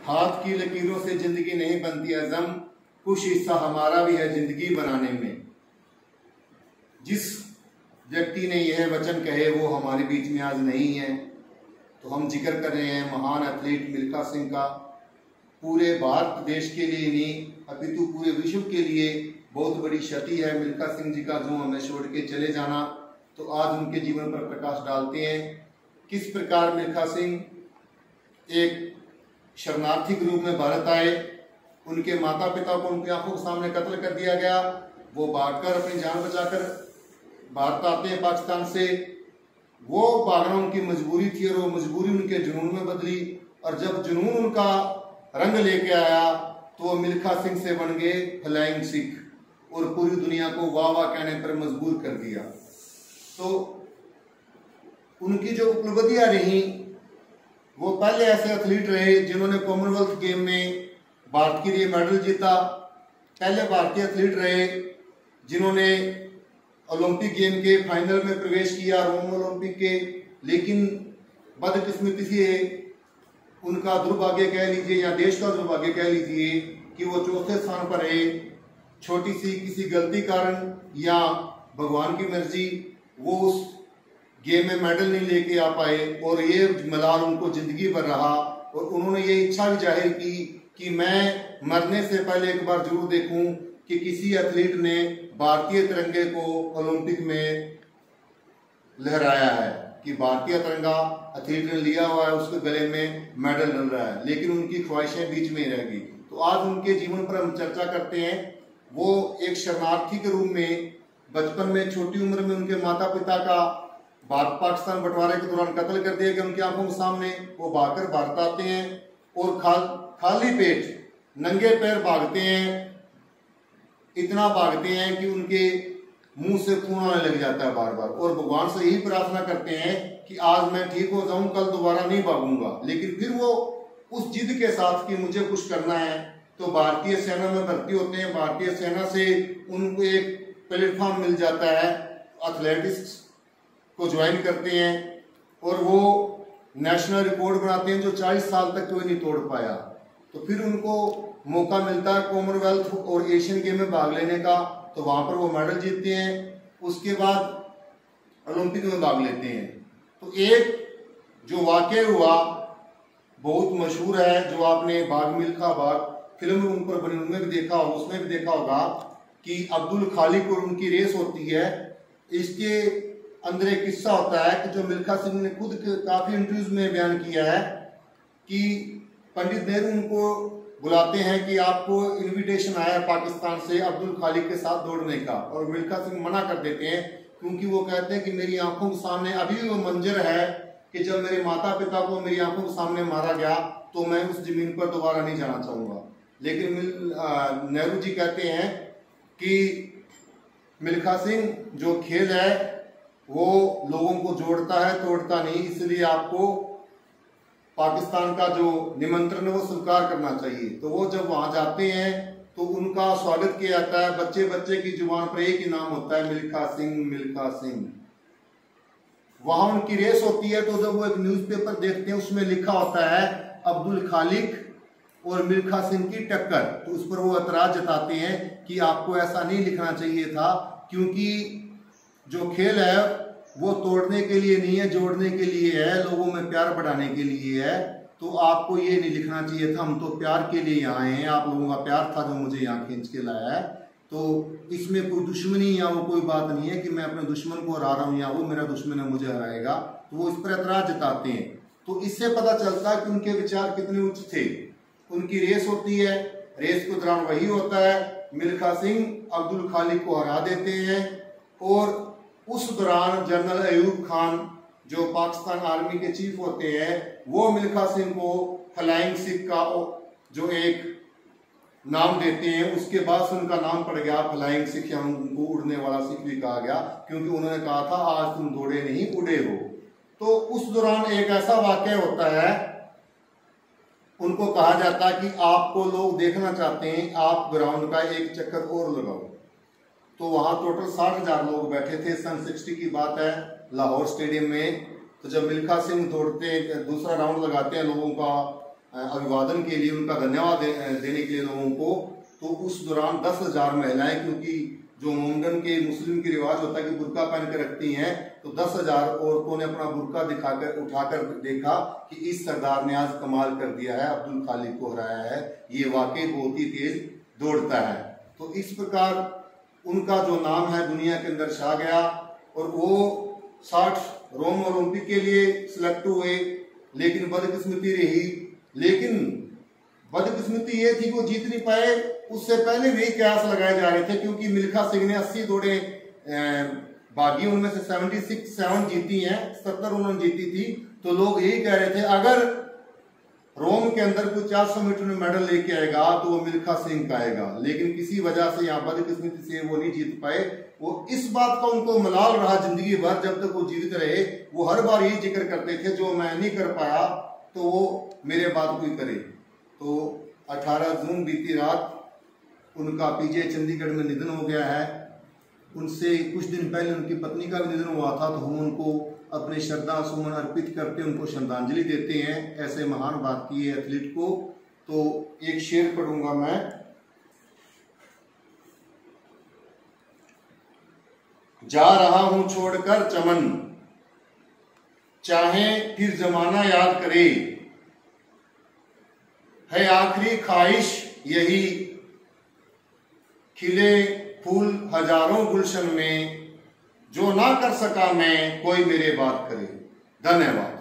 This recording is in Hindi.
हाथ की लकीरों से जिंदगी नहीं बनती अज़म, कुछ हिस्सा हमारा भी है जिंदगी बनाने में। जिस व्यक्ति ने यह वचन कहे वो हमारे बीच में आज नहीं है, तो हम जिक्र कर रहे हैं महान एथलीट मिल्खा सिंह का। पूरे भारत देश के लिए नहीं अपितु पूरे विश्व के लिए बहुत बड़ी क्षति है मिल्खा सिंह जी का जो हमें छोड़ के चले जाना। तो आज उनके जीवन पर प्रकाश डालते हैं, किस प्रकार मिल्खा सिंह एक शरणार्थी के रूप में भारत आए, उनके माता पिता को उनकी आंखों के सामने कत्ल कर दिया गया, वो भागकर अपनी जान बचाकर भारत आते हैं पाकिस्तान से। वो भागना उनकी मजबूरी थी और वो मजबूरी उनके जुनून में बदली, और जब जुनून उनका रंग लेके आया तो वो मिल्खा सिंह से बन गए फ्लाइंग सिख और पूरी दुनिया को वाह वाह कहने पर मजबूर कर दिया। तो उनकी जो उपलब्धियां रही, वो पहले ऐसे एथलीट रहे जिन्होंने कॉमनवेल्थ गेम में भारत के लिए मेडल जीता, पहले भारतीय एथलीट रहे जिन्होंने ओलंपिक गेम के फाइनल में प्रवेश किया, रोम ओलंपिक के। लेकिन बदकिस्मती से उनका दुर्भाग्य कह लीजिए या देश का दुर्भाग्य कह लीजिए कि वो चौथे स्थान पर रहे। छोटी सी किसी गलती कारण या भगवान की मर्जी वो उस गेम में मेडल नहीं लेके आ पाए और ये मलाल उनको जिंदगी भर रहा। और उन्होंने ये इच्छा भी जाहिर की कि मैं मरने से पहले एक बार जरूर देखूं कि किसी एथलीट ने भारतीय तिरंगे को ओलंपिक में लहराया है, कि भारतीय तिरंगा एथलीट ने लिया हुआ है, उसके गले में मेडल डल रहा है। लेकिन उनकी ख्वाहिशें बीच में ही रह गई। तो आज उनके जीवन पर हम चर्चा करते हैं। वो एक शरणार्थी के रूप में बचपन में छोटी उम्र में उनके माता पिता का भारत पाकिस्तान बंटवारे के दौरान कत्ल कर दिया गया उनकी आंखों के सामने। वो भागकर भारत आते हैं और खाली पेट नंगे पैर भागते हैं, इतना भागते हैं कि उनके मुंह से खून आने लग जाता है बार बार, और भगवान से यही प्रार्थना करते हैं कि आज मैं ठीक हो जाऊं, कल दोबारा नहीं भागूंगा। लेकिन फिर वो उस जिद के साथ कि मुझे कुछ करना है, तो भारतीय सेना में भर्ती होते हैं। भारतीय सेना से उनको एक प्लेटफॉर्म मिल जाता है, एथलेटिक्स को ज्वाइन करते हैं और वो नेशनल रिकॉर्ड बनाते हैं जो 40 साल तक कोई नहीं तोड़ पाया। तो फिर उनको मौका मिलता है कॉमनवेल्थ और एशियन गेम में भाग लेने का, तो वहां पर वो मेडल जीतते हैं। उसके बाद ओलंपिक में भाग लेते हैं। तो एक जो वाकया हुआ बहुत मशहूर है, जो आपने भाग मिल्खा भाग फिल्म उन पर बनी उनमें भी देखा होगा, उसमें भी देखा होगा कि अब्दुल खालिक और उनकी रेस होती है। इसके अंदर एक किस्सा होता है कि जो मिल्खा सिंह ने खुद काफी इंटरव्यूज में बयान किया है कि पंडित नेहरू उनको बुलाते हैं कि आपको इनविटेशन आया है पाकिस्तान से अब्दुल खालिक के साथ दौड़ने का, और मिल्खा सिंह मना कर देते हैं क्योंकि वो कहते हैं कि मेरी आंखों के सामने अभी भी वो मंजर है कि जब मेरे माता पिता को मेरी आंखों के सामने मारा गया तो मैं उस जमीन पर दोबारा नहीं जाना चाहूंगा। लेकिन नेहरू जी कहते हैं कि मिल्खा सिंह जो खेल है वो लोगों को जोड़ता है, तोड़ता नहीं, इसलिए आपको पाकिस्तान का जो निमंत्रण है वो स्वीकार करना चाहिए। तो वो जब वहां जाते हैं तो उनका स्वागत किया जाता है। बच्चे बच्चे की जुबान पर एक ही नाम होता है, मिल्खा सिंह, मिल्खा सिंह। वहां उनकी रेस होती है, तो जब वो एक न्यूज़पेपर देखते हैं उसमें लिखा होता है अब्दुल खालिक और मिल्खा सिंह की टक्कर, तो उस पर वो एतराज जताते हैं कि आपको ऐसा नहीं लिखना चाहिए था, क्योंकि जो खेल है वो तोड़ने के लिए नहीं है, जोड़ने के लिए है, लोगों में प्यार बढ़ाने के लिए है। तो आपको ये नहीं लिखना चाहिए था, हम तो प्यार के लिए यहाँ आए हैं, आप लोगों का प्यार था जो मुझे यहाँ खींच के लाया है। तो इसमें कोई दुश्मनी या वो कोई बात नहीं है कि मैं अपने दुश्मन को हरा रहा हूँ या वो मेरा दुश्मन है मुझे हराएगा। तो वो इस पर एतराज जताते हैं। तो इससे पता चलता है कि उनके विचार कितने उच्च थे। उनकी रेस होती है, रेस के दौरान वही होता है, मिल्खा सिंह अब्दुल खालिक को हरा देते हैं, और उस दौरान जनरल अयूब खान जो पाकिस्तान आर्मी के चीफ होते हैं वो मिल्खा सिंह को फ्लाइंग सिख का जो एक नाम देते हैं। उसके बाद से उनका नाम पड़ गया फ्लाइंग सिख, या उनको उड़ने वाला सिख भी कहा गया, क्योंकि उन्होंने कहा था आज तुम दौड़े नहीं उड़े हो। तो उस दौरान एक ऐसा वाकया होता है, उनको कहा जाता है कि आपको लोग देखना चाहते हैं, आप ग्राउंड का एक चक्कर और लगाओ। तो वहां टोटल 60,000 लोग बैठे थे, सन 60 की बात है, लाहौर स्टेडियम में। तो जब मिल्खा सिंह दौड़ते दूसरा राउंड लगाते हैं लोगों का अभिवादन के लिए, उनका धन्यवाद देने के लिए लोगों को, तो उस दौरान 10,000 महिलाएं, क्योंकि जो मोमडन के मुस्लिम की रिवाज होता है कि बुर्का पहन कर रखती हैं, तो 10,000 औरतों ने अपना बुर्का दिखाकर उठाकर देखा कि इस सरदार ने आज कमाल कर दिया है, अब्दुल खालिद को हराया है, ये वाकई बहुत ही तेज दौड़ता है। तो इस प्रकार उनका जो नाम है दुनिया के अंदर छा गया और वो 60 रोम ओलंपिक के लिए सिलेक्ट हुए, लेकिन बदकिस्मती रही। लेकिन बदकिस्मती ये थी वो जीत नहीं पाए। उससे पहले भी कयास लगाए जा रहे थे, क्योंकि मिल्खा सिंह ने 80 दौड़े भागी, उनमें से 7 जीती हैं, 70 उन्होंने जीती थी। तो लोग यही कह रहे थे अगर रोम के अंदर कोई 400 मीटर में मेडल लेके आएगा तो वो मिल्खा सिंह का आएगा, लेकिन किसी वजह से यहाँ बदकिस्मती से वो नहीं जीत पाए। वो इस बात का उनको मलाल रहा जिंदगी भर, जब तक वो जीवित रहे। वो हर बार यही जिक्र करते थे जो मैं नहीं कर पाया तो वो मेरे बाद कोई करे। तो 18 जून बीती रात उनका पीजे चंडीगढ़ में निधन हो गया है। उनसे कुछ दिन पहले उनकी पत्नी का भी निधन हुआ था, तो हम उनको अपने श्रद्धा सुमन अर्पित करते उनको श्रद्धांजलि देते हैं, ऐसे महान भारतीय एथलीट को। तो एक शेर पढ़ूंगा मैं। जा रहा हूं छोड़कर चमन, चाहे फिर जमाना याद करे, है आखिरी ख्वाहिश यही, खिले फूल हजारों गुलशन में, जो ना कर सका मैं कोई मेरे बात करे। धन्यवाद।